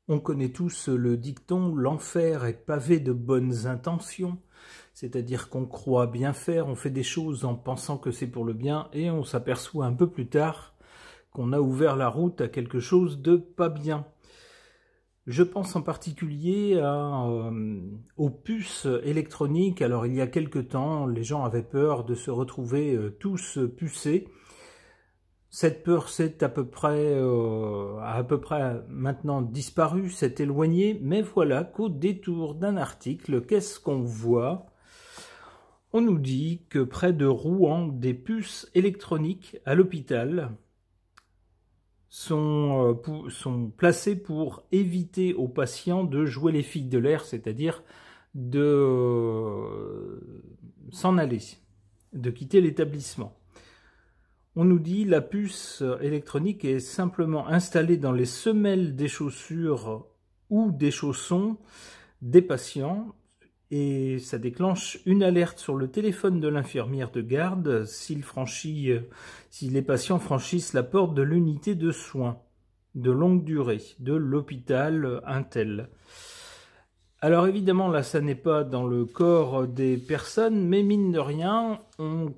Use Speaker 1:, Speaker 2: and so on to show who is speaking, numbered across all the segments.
Speaker 1: On connaît tous le dicton « l'enfer est pavé de bonnes intentions », c'est-à-dire qu'on croit bien faire, on fait des choses en pensant que c'est pour le bien et on s'aperçoit un peu plus tard qu'on a ouvert la route à quelque chose de pas bien. Je pense en particulier aux puces électroniques. Alors il y a quelque temps, les gens avaient peur de se retrouver tous pucés. Cette peur s'est a à peu près maintenant disparu, s'est éloignée, mais voilà qu'au détour d'un article, qu'est-ce qu'on voit? On nous dit que près de Rouen, des puces électroniques à l'hôpital sont placées pour éviter aux patients de jouer les filles de l'air, c'est-à-dire de s'en aller, de quitter l'établissement. On nous dit que la puce électronique est simplement installée dans les semelles des chaussures ou des chaussons des patients et ça déclenche une alerte sur le téléphone de l'infirmière de garde si les patients franchissent la porte de l'unité de soins de longue durée de l'hôpital Intel. Alors évidemment là ça n'est pas dans le corps des personnes, mais mine de rien on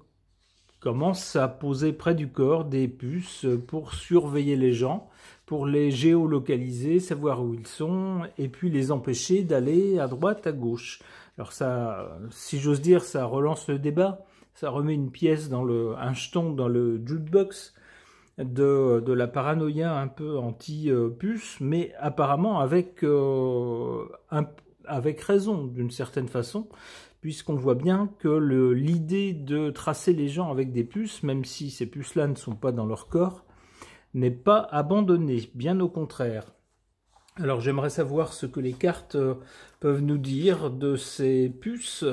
Speaker 1: commence à poser près du corps des puces pour surveiller les gens, pour les géolocaliser, savoir où ils sont, et puis les empêcher d'aller à droite, à gauche. Alors ça, si j'ose dire, ça relance le débat, ça remet une pièce un jeton dans le jukebox de la paranoïa un peu anti-puce, mais apparemment avec raison d'une certaine façon, puisqu'on voit bien que l'idée de tracer les gens avec des puces, même si ces puces-là ne sont pas dans leur corps, n'est pas abandonnée, bien au contraire. Alors j'aimerais savoir ce que les cartes peuvent nous dire de ces puces.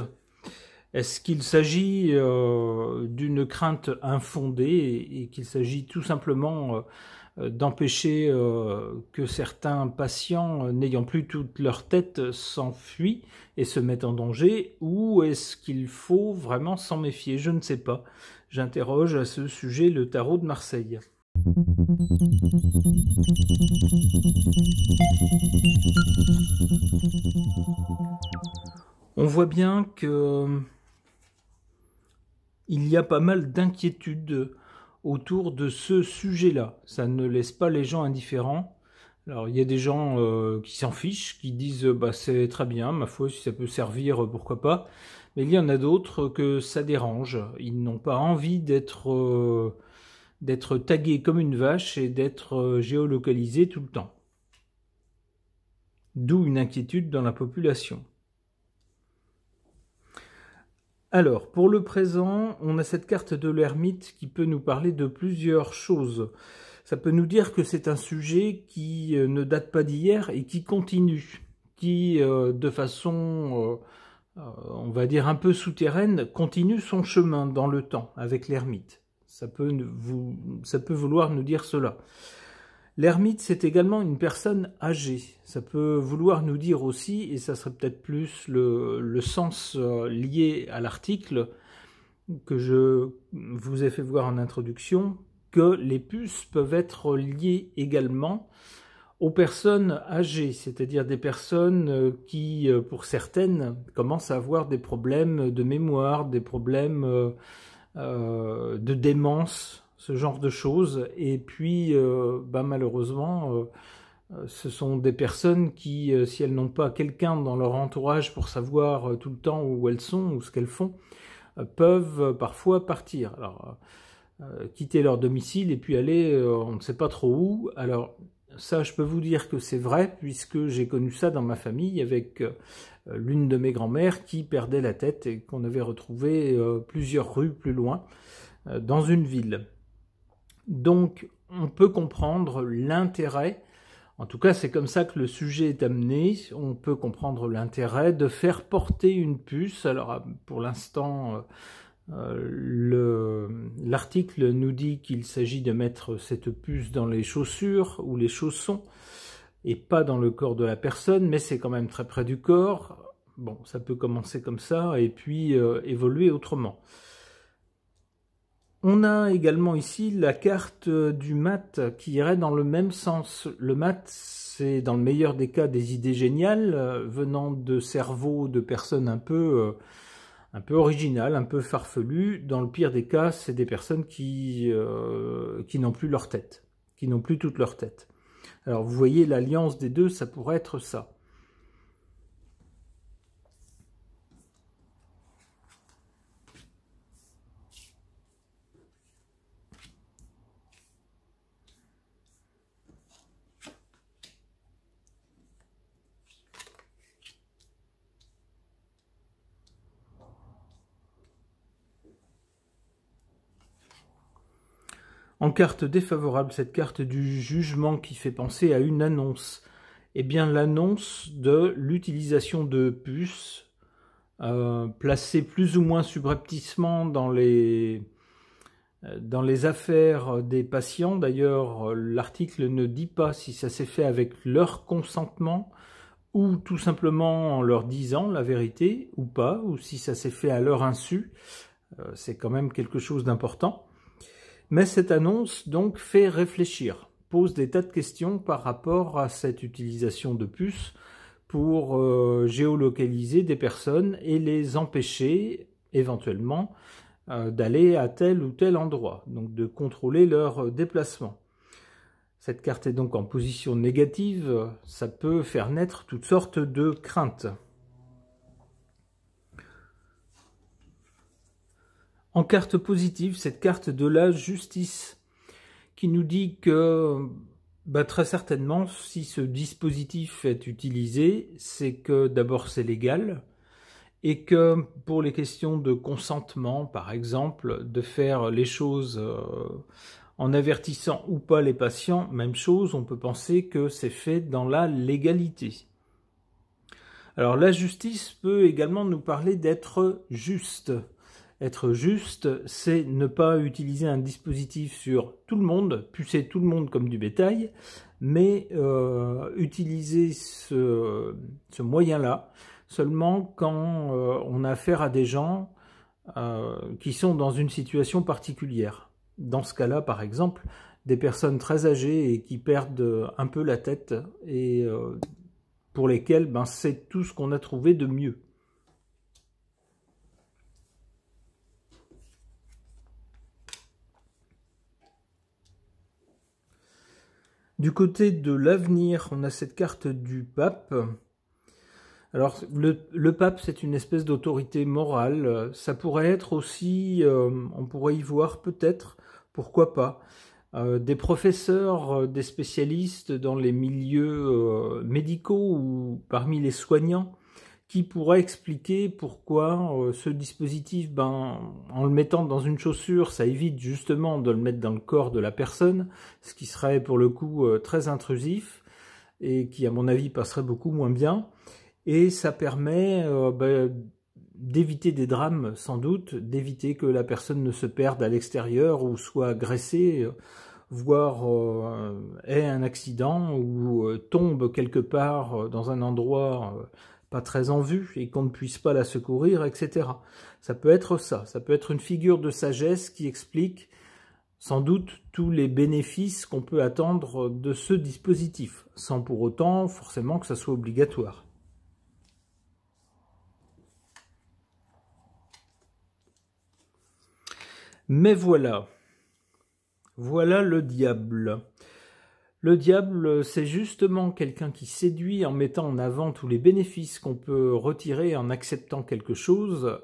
Speaker 1: Est-ce qu'il s'agit d'une crainte infondée et qu'il s'agit tout simplement d'empêcher que certains patients, n'ayant plus toute leur tête, s'enfuient et se mettent en danger, ou est-ce qu'il faut vraiment s'en méfier? Je ne sais pas. J'interroge à ce sujet le tarot de Marseille. On voit bien que il y a pas mal d'inquiétudes autour de ce sujet-là. Ça ne laisse pas les gens indifférents. Alors il y a des gens qui s'en fichent, qui disent bah c'est très bien, ma foi, si ça peut servir, pourquoi pas. Mais il y en a d'autres que ça dérange. Ils n'ont pas envie d'être tagués comme une vache et d'être géolocalisés tout le temps. D'où une inquiétude dans la population. Alors, pour le présent, on a cette carte de l'ermite qui peut nous parler de plusieurs choses. Ça peut nous dire que c'est un sujet qui ne date pas d'hier et qui continue, qui, de façon, on va dire un peu souterraine, continue son chemin dans le temps avec l'ermite. Ça peut vouloir nous dire cela. L'ermite, c'est également une personne âgée. Ça peut vouloir nous dire aussi, et ça serait peut-être plus le sens lié à l'article que je vous ai fait voir en introduction, que les puces peuvent être liées également aux personnes âgées, c'est-à-dire des personnes qui, pour certaines, commencent à avoir des problèmes de mémoire, des problèmes de démence, ce genre de choses, et puis malheureusement ce sont des personnes qui, si elles n'ont pas quelqu'un dans leur entourage pour savoir tout le temps où elles sont ou ce qu'elles font, peuvent parfois partir, alors quitter leur domicile et puis aller on ne sait pas trop où. Alors ça, je peux vous dire que c'est vrai, puisque j'ai connu ça dans ma famille avec l'une de mes grand-mères qui perdait la tête et qu'on avait retrouvé plusieurs rues plus loin dans une ville. Donc, on peut comprendre l'intérêt, en tout cas c'est comme ça que le sujet est amené, on peut comprendre l'intérêt de faire porter une puce. Alors pour l'instant, l'article nous dit qu'il s'agit de mettre cette puce dans les chaussures ou les chaussons, et pas dans le corps de la personne, mais c'est quand même très près du corps. Bon, ça peut commencer comme ça, et puis évoluer autrement. On a également ici la carte du mat qui irait dans le même sens. Le mat, c'est dans le meilleur des cas des idées géniales venant de cerveaux de personnes un peu originales, un peu farfelues. Dans le pire des cas, c'est des personnes qui n'ont plus leur tête, qui n'ont plus toute leur tête. Alors vous voyez l'alliance des deux, ça pourrait être ça. En carte défavorable, cette carte du jugement qui fait penser à une annonce. Eh bien, l'annonce de l'utilisation de puces placées plus ou moins subrepticement dans les affaires des patients. D'ailleurs, l'article ne dit pas si ça s'est fait avec leur consentement ou tout simplement en leur disant la vérité ou pas, ou si ça s'est fait à leur insu. C'est quand même quelque chose d'important. Mais cette annonce donc fait réfléchir, pose des tas de questions par rapport à cette utilisation de puces pour géolocaliser des personnes et les empêcher éventuellement d'aller à tel ou tel endroit, donc de contrôler leur déplacement. Cette carte est donc en position négative, ça peut faire naître toutes sortes de craintes. En carte positive, cette carte de la justice qui nous dit que très certainement, si ce dispositif est utilisé, c'est que d'abord c'est légal et que pour les questions de consentement, par exemple, de faire les choses en avertissant ou pas les patients, même chose, on peut penser que c'est fait dans la légalité. Alors la justice peut également nous parler d'être juste. Être juste, c'est ne pas utiliser un dispositif sur tout le monde, pucer tout le monde comme du bétail, mais utiliser ce moyen-là seulement quand on a affaire à des gens qui sont dans une situation particulière. Dans ce cas-là, par exemple, des personnes très âgées et qui perdent un peu la tête et pour lesquelles c'est tout ce qu'on a trouvé de mieux. Du côté de l'avenir, on a cette carte du pape. Alors, le pape, c'est une espèce d'autorité morale. Ça pourrait être aussi, on pourrait y voir peut-être, pourquoi pas, des professeurs, des spécialistes dans les milieux médicaux ou parmi les soignants qui pourraient expliquer pourquoi ce dispositif, en le mettant dans une chaussure, ça évite justement de le mettre dans le corps de la personne, ce qui serait pour le coup très intrusif et qui à mon avis passerait beaucoup moins bien. Et ça permet d'éviter des drames sans doute, d'éviter que la personne ne se perde à l'extérieur ou soit agressée, voire ait un accident ou tombe quelque part dans un endroit pas très en vue et qu'on ne puisse pas la secourir, etc. Ça peut être ça, ça peut être une figure de sagesse qui explique sans doute tous les bénéfices qu'on peut attendre de ce dispositif, sans pour autant forcément que ça soit obligatoire. Mais voilà, voilà le diable. Le diable, c'est justement quelqu'un qui séduit en mettant en avant tous les bénéfices qu'on peut retirer en acceptant quelque chose.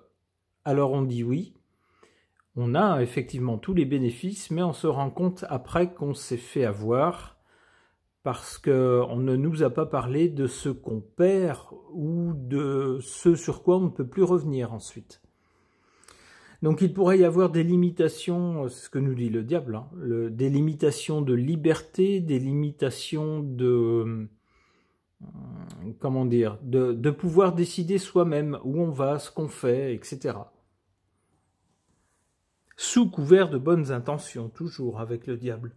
Speaker 1: Alors on dit oui, on a effectivement tous les bénéfices, mais on se rend compte après qu'on s'est fait avoir parce qu'on ne nous a pas parlé de ce qu'on perd ou de ce sur quoi on ne peut plus revenir ensuite. Donc il pourrait y avoir des limitations, c'est ce que nous dit le diable, des limitations de liberté, des limitations de, comment dire, de pouvoir décider soi-même où on va, ce qu'on fait, etc. Sous couvert de bonnes intentions, toujours avec le diable.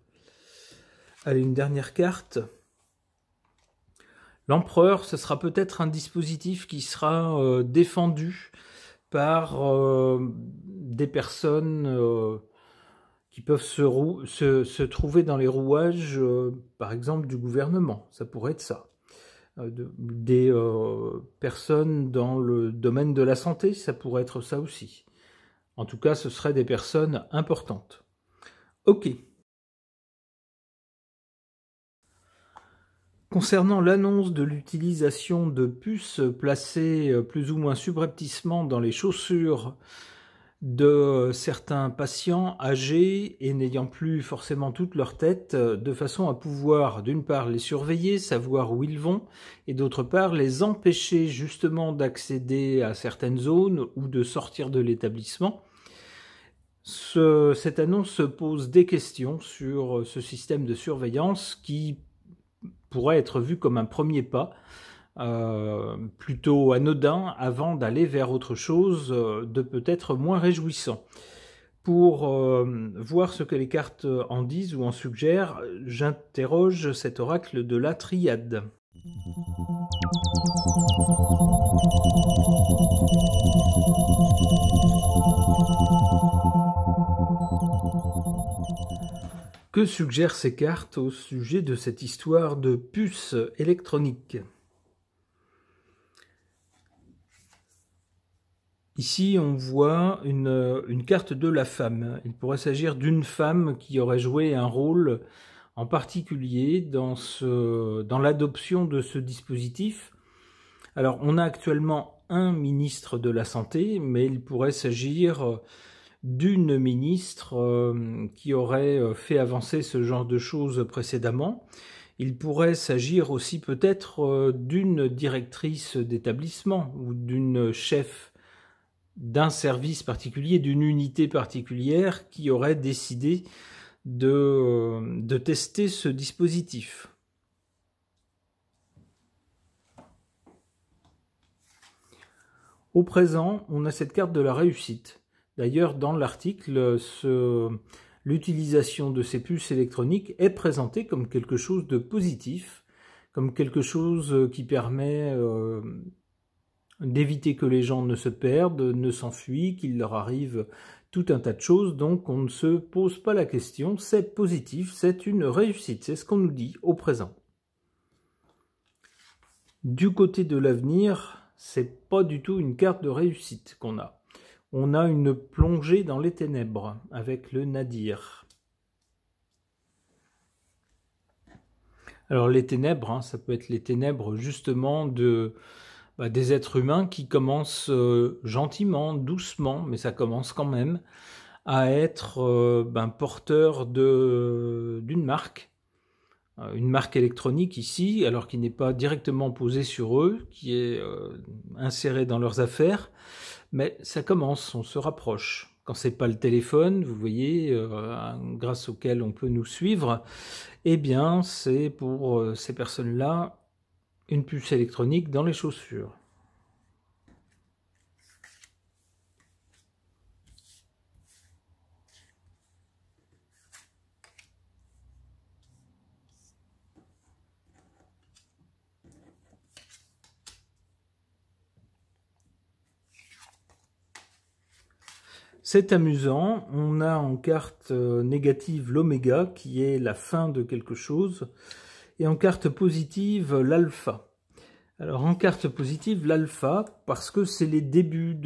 Speaker 1: Allez, une dernière carte. L'empereur, ce sera peut-être un dispositif qui sera défendu par des personnes qui peuvent se trouver dans les rouages, par exemple, du gouvernement. Ça pourrait être ça. Des personnes dans le domaine de la santé, ça pourrait être ça aussi. En tout cas, ce seraient des personnes importantes. Ok. Concernant l'annonce de l'utilisation de puces placées plus ou moins subrepticement dans les chaussures de certains patients âgés et n'ayant plus forcément toute leur tête, de façon à pouvoir d'une part les surveiller, savoir où ils vont, et d'autre part les empêcher justement d'accéder à certaines zones ou de sortir de l'établissement. Cette annonce pose des questions sur ce système de surveillance qui pourrait être vu comme un premier pas plutôt anodin avant d'aller vers autre chose de peut-être moins réjouissant. Pour voir ce que les cartes en disent ou en suggèrent, j'interroge cet oracle de la triade. Que suggèrent ces cartes au sujet de cette histoire de puce électronique? Ici, on voit une carte de la femme. Il pourrait s'agir d'une femme qui aurait joué un rôle en particulier dans l'adoption de ce dispositif. Alors, on a actuellement un ministre de la Santé, mais il pourrait s'agir d'une ministre qui aurait fait avancer ce genre de choses précédemment. Il pourrait s'agir aussi peut-être d'une directrice d'établissement ou d'une chef d'un service particulier, d'une unité particulière qui aurait décidé de tester ce dispositif. Au présent, on a cette carte de la réussite. D'ailleurs, dans l'article, l'utilisation de ces puces électroniques est présentée comme quelque chose de positif, comme quelque chose qui permet d'éviter que les gens ne se perdent, ne s'enfuient, qu'il leur arrive tout un tas de choses. Donc on ne se pose pas la question, c'est positif, c'est une réussite, c'est ce qu'on nous dit au présent. Du côté de l'avenir, c'est pas du tout une carte de réussite qu'on a. On a une plongée dans les ténèbres avec le nadir. Alors les ténèbres, ça peut être les ténèbres justement des êtres humains qui commencent gentiment, doucement, mais ça commence quand même, à être porteurs d'une marque. Une marque électronique ici, alors qui n'est pas directement posée sur eux, qui est insérée dans leurs affaires, mais ça commence, on se rapproche. Quand c'est pas le téléphone, vous voyez, grâce auquel on peut nous suivre, eh bien c'est pour ces personnes-là une puce électronique dans les chaussures. C'est amusant, on a en carte négative l'oméga qui est la fin de quelque chose et en carte positive l'alpha. Alors en carte positive l'alpha parce que c'est les débuts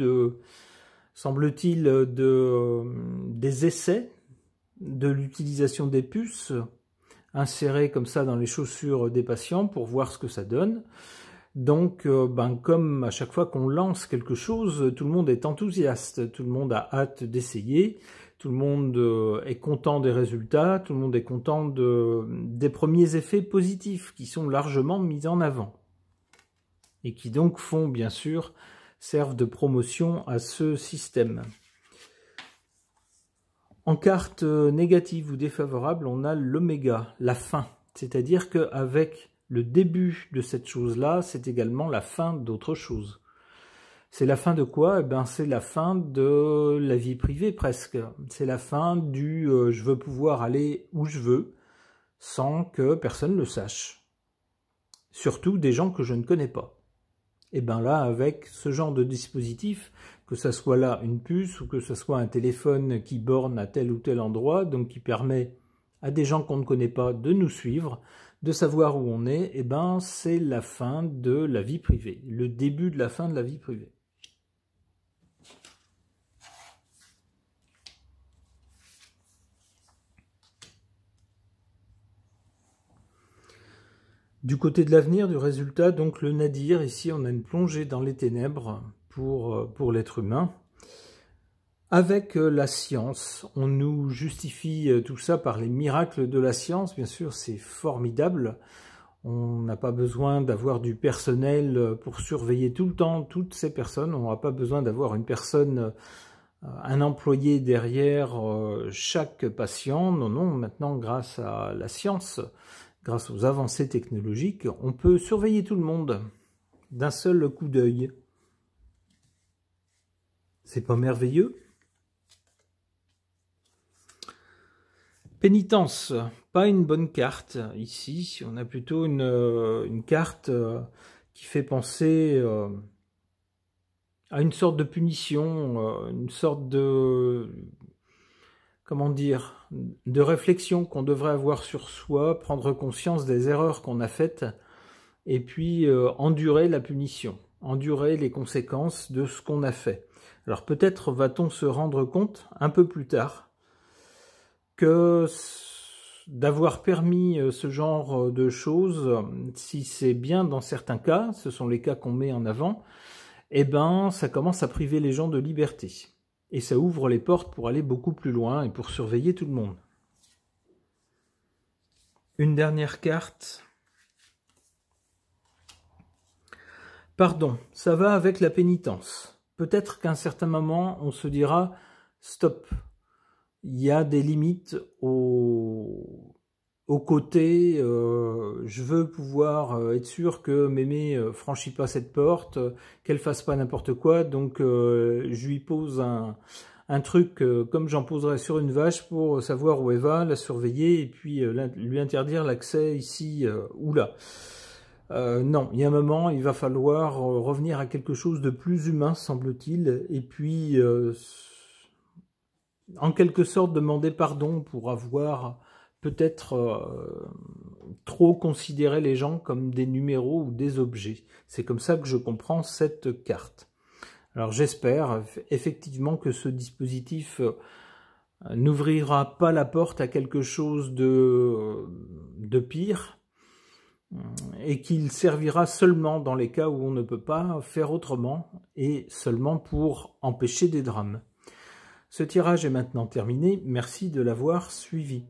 Speaker 1: semble-t-il, des essais de l'utilisation des puces insérées comme ça dans les chaussures des patients pour voir ce que ça donne. Donc, comme à chaque fois qu'on lance quelque chose, tout le monde est enthousiaste, tout le monde a hâte d'essayer, tout le monde est content des résultats, tout le monde est content des premiers effets positifs qui sont largement mis en avant. Et qui donc font, bien sûr, servent de promotion à ce système. En carte négative ou défavorable, on a l'oméga, la fin. C'est-à-dire qu'avec le début de cette chose-là, c'est également la fin d'autre chose. C'est la fin de quoi? C'est la fin de la vie privée presque. C'est la fin du je veux pouvoir aller où je veux sans que personne le sache. Surtout des gens que je ne connais pas. Et bien là, avec ce genre de dispositif, que ça soit là une puce ou que ce soit un téléphone qui borne à tel ou tel endroit, donc qui permet à des gens qu'on ne connaît pas de nous suivre, de savoir où on est, et ben c'est la fin de la vie privée, le début de la fin de la vie privée. Du côté de l'avenir, du résultat, donc le nadir, ici on a une plongée dans les ténèbres pour l'être humain. Avec la science, on nous justifie tout ça par les miracles de la science, bien sûr c'est formidable. On n'a pas besoin d'avoir du personnel pour surveiller tout le temps toutes ces personnes, on n'a pas besoin d'avoir une personne, un employé derrière chaque patient. Non, non, maintenant grâce à la science, grâce aux avancées technologiques, on peut surveiller tout le monde d'un seul coup d'œil. C'est pas merveilleux? Pénitence, pas une bonne carte ici. On a plutôt une carte qui fait penser à une sorte de punition, une sorte de, comment dire, de réflexion qu'on devrait avoir sur soi, prendre conscience des erreurs qu'on a faites, et puis endurer la punition, endurer les conséquences de ce qu'on a fait. Alors peut-être va-t-on se rendre compte un peu plus tard que d'avoir permis ce genre de choses, si c'est bien dans certains cas, ce sont les cas qu'on met en avant, eh ben ça commence à priver les gens de liberté. Et ça ouvre les portes pour aller beaucoup plus loin et pour surveiller tout le monde. Une dernière carte. Pardon, ça va avec la pénitence. Peut-être qu'à un certain moment, on se dira « stop ». Il y a des limites au côté, je veux pouvoir être sûr que Mémé franchit pas cette porte, qu'elle fasse pas n'importe quoi, donc je lui pose un truc comme j'en poserais sur une vache pour savoir où elle va, la surveiller et puis lui interdire l'accès ici ou là. Non, il y a un moment, il va falloir revenir à quelque chose de plus humain, semble-t-il, et puis en quelque sorte demander pardon pour avoir peut-être trop considéré les gens comme des numéros ou des objets. C'est comme ça que je comprends cette carte. Alors j'espère effectivement que ce dispositif n'ouvrira pas la porte à quelque chose de pire et qu'il servira seulement dans les cas où on ne peut pas faire autrement et seulement pour empêcher des drames. Ce tirage est maintenant terminé, merci de l'avoir suivi.